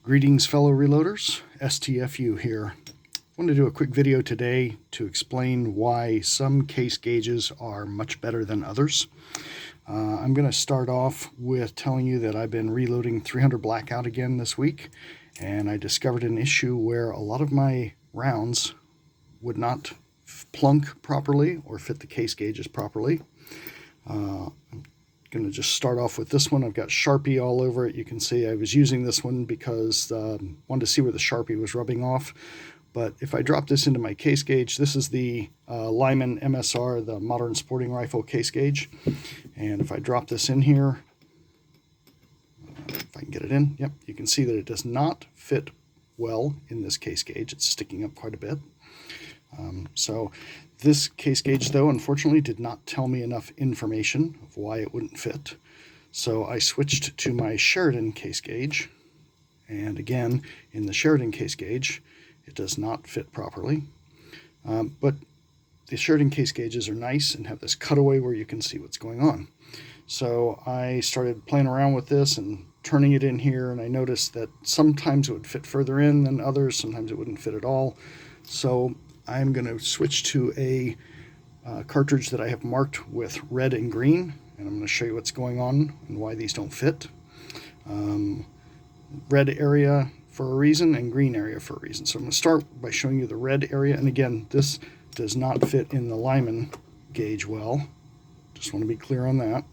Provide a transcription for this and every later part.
Greetings, fellow reloaders. STFU here. I wanted to do a quick video today to explain why some case gauges are much better than others. I'm going to start off with telling you that I've been reloading 300 Blackout again this week, and I discovered an issue where a lot of my rounds would not plunk properly or fit the case gauges properly. I'm going to just start off with this one. I've got Sharpie all over it. You can see I was using this one because I wanted to see where the Sharpie was rubbing off. But if I drop this into my case gauge, this is the Lyman MSR, the Modern Sporting Rifle case gauge. And if I drop this in here, if I can get it in, yep, you can see that it does not fit well in this case gauge. It's sticking up quite a bit. So this case gauge, though, unfortunately did not tell me enough information of why it wouldn't fit. So I switched to my Sheridan case gauge. And again, in the Sheridan case gauge, it does not fit properly. But the Sheridan case gauges are nice and have this cutaway where you can see what's going on. So I started playing around with this and turning it in here, and I noticed that sometimes it would fit further in than others, sometimes it wouldn't fit at all. So I'm going to switch to a cartridge that I have marked with red and green, and I'm going to show you what's going on and why these don't fit. Red area for a reason and green area for a reason. So I'm going to start by showing you the red area, and again, this does not fit in the Lyman gauge well. Just want to be clear on that.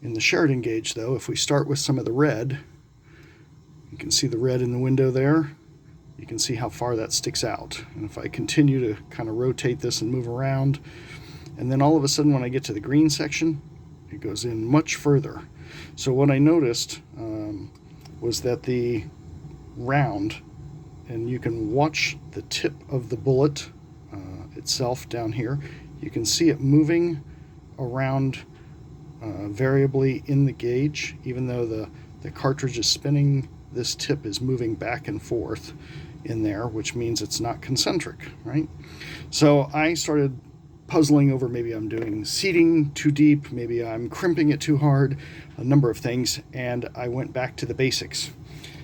In the Sheridan gauge, though, if we start with some of the red, you can see the red in the window there. You can see how far that sticks out. And if I continue to kind of rotate this and move around, and then all of a sudden when I get to the green section, it goes in much further. So what I noticed was that the round, and you can watch the tip of the bullet itself down here, you can see it moving around variably in the gauge. Even though the cartridge is spinning, this tip is moving back and forth in there, which means it's not concentric, right? So I started puzzling over, maybe I'm doing seating too deep, maybe I'm crimping it too hard, a number of things, and I went back to the basics.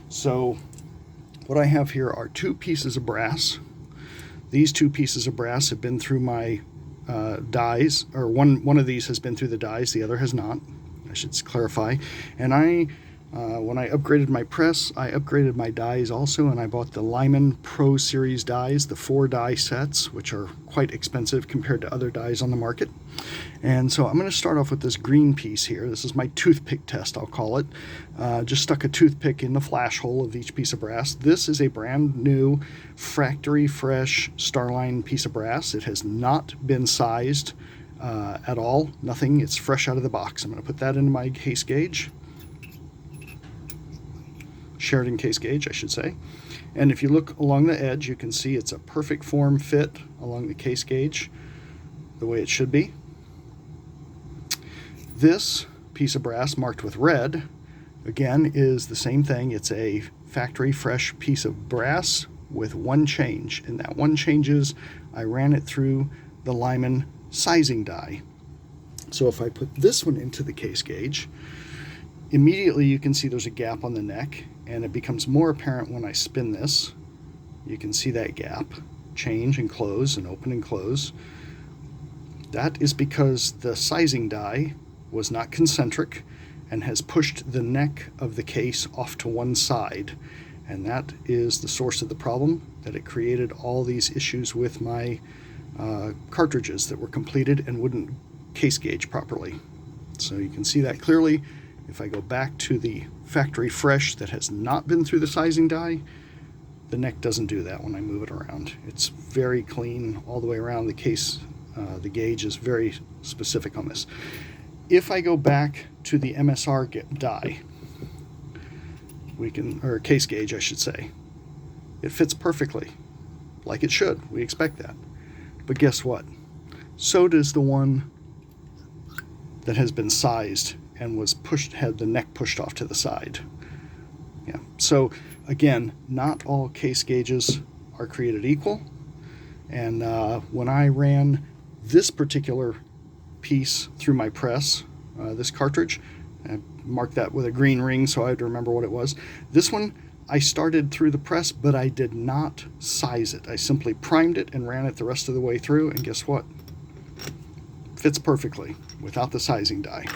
So what I have here are two pieces of brass. These two pieces of brass have been through my dies, or one of these has been through the dies, the other has not. I should clarify. And when I upgraded my press, I upgraded my dies also, and I bought the Lyman Pro Series dies, the 4 die sets, which are quite expensive compared to other dies on the market. And so I'm going to start off with this green piece here. This is my toothpick test, I'll call it. Just stuck a toothpick in the flash hole of each piece of brass. This is a brand new factory fresh Starline piece of brass. It has not been sized at all, nothing. It's fresh out of the box. I'm going to put that into my case gauge. Sheridan case gauge, I should say. And if you look along the edge, you can see it's a perfect form fit along the case gauge, the way it should be. This piece of brass marked with red, again, is the same thing. It's a factory fresh piece of brass with one change, and that one change is I ran it through the Lyman sizing die. So if I put this one into the case gauge, immediately you can see there's a gap on the neck, and it becomes more apparent when I spin this. You can see that gap change and close and open and close. That is because the sizing die was not concentric and has pushed the neck of the case off to one side. And that is the source of the problem, that it created all these issues with my cartridges that were completed and wouldn't case gauge properly. So you can see that clearly. If I go back to the factory fresh that has not been through the sizing die, the neck doesn't do that when I move it around. It's very clean all the way around. The case, the gauge is very specific on this. If I go back to the MSR die, or case gauge, I should say, it fits perfectly, like it should. We expect that. But guess what? So does the one that has been sized and was pushed, had the neck pushed off to the side. Yeah. So again, not all case gauges are created equal. And when I ran this particular piece through my press, this cartridge, marked that with a green ring so I had to remember what it was. This one, I started through the press, but I did not size it. I simply primed it and ran it the rest of the way through, and guess what? Fits perfectly without the sizing die.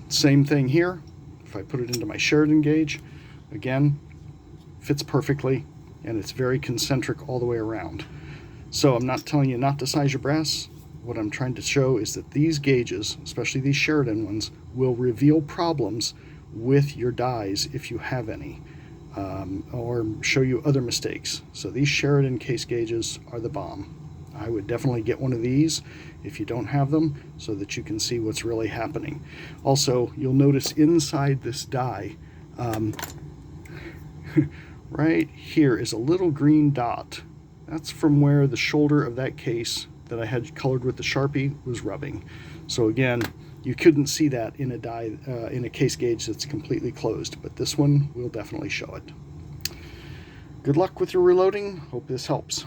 Same thing here. If I put it into my Sheridan gauge, again, fits perfectly, and it's very concentric all the way around. So I'm not telling you not to size your brass. What I'm trying to show is that these gauges, especially these Sheridan ones, will reveal problems with your dies if you have any, or show you other mistakes. So these Sheridan case gauges are the bomb. I would definitely get one of these if you don't have them, so that you can see what's really happening. Also, you'll notice inside this die, right here is a little green dot. That's from where the shoulder of that case that I had colored with the Sharpie was rubbing. So again, you couldn't see that in a die, in a case gauge that's completely closed, but this one will definitely show it. Good luck with your reloading. Hope this helps.